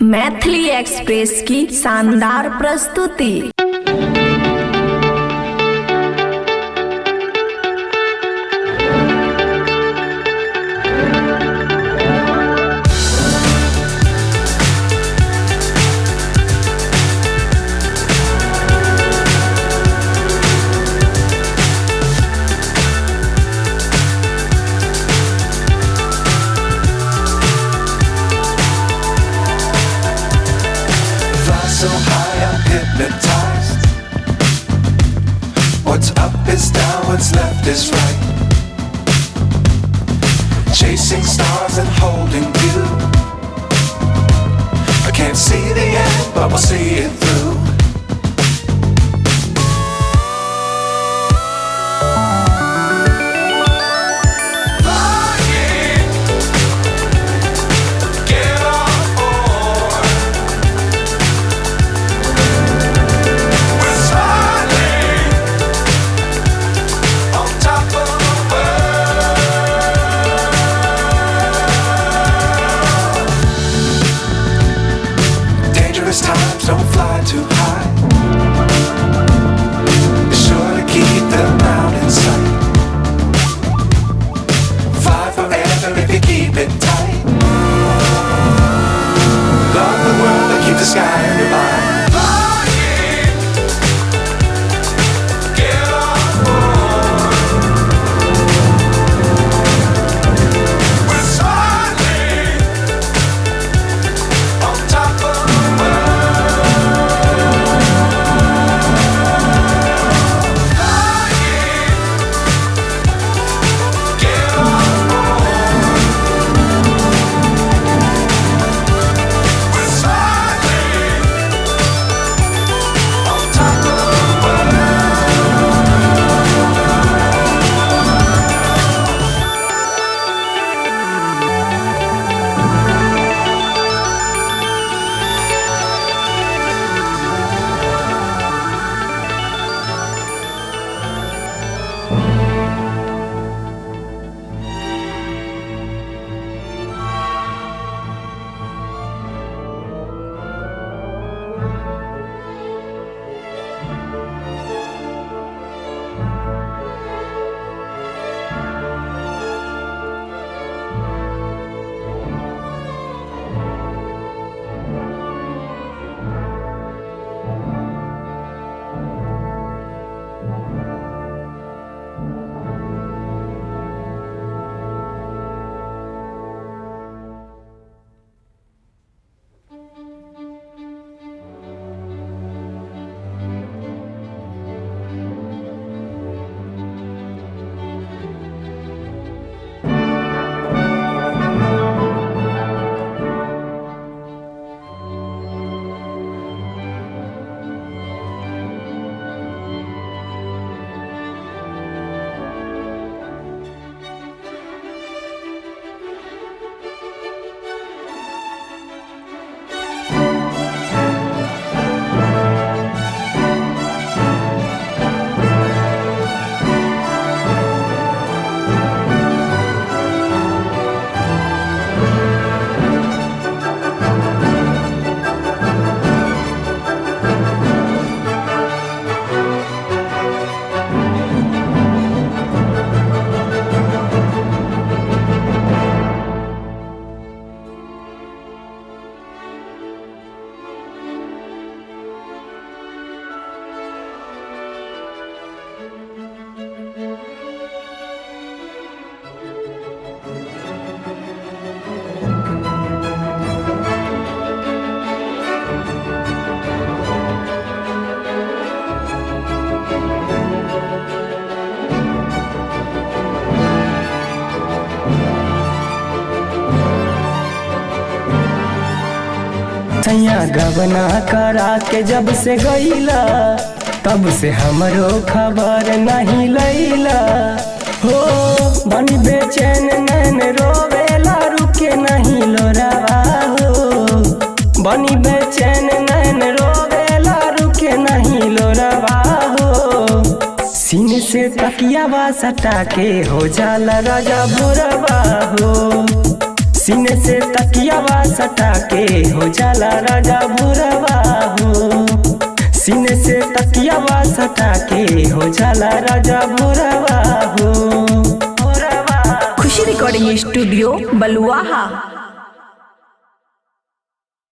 Maithili express की शानदार प्रस्तुति। So high, I'm hypnotized. What's up is down, what's left is right. Chasing stars and holding you. I can't see the end, but we'll see it through. Times don't fly too high. Be sure to keep the ground in sight. Fly forever if you keep it tight. Love the world and keep the sky in your mind. सैया गबना करा के जब से गईला तब से हमरो खबर नहीं लैला हो। बनी बेचैन नैन रोवेला रुके नहीं लोरावा हो। बनी बेचैन नैन रोवेला रुके नहीं लोरावा हो। सीने से तकियावा सटा के हो जाला राजा भोरवा हो। सीने से तकियावा सटा के हो जाला राजा भोरवा हो। सीने से तकियावा सटा के हो जाला राजा भोरवा हो। खुशी रिकॉर्डिंग स्टूडियो बलुआहा।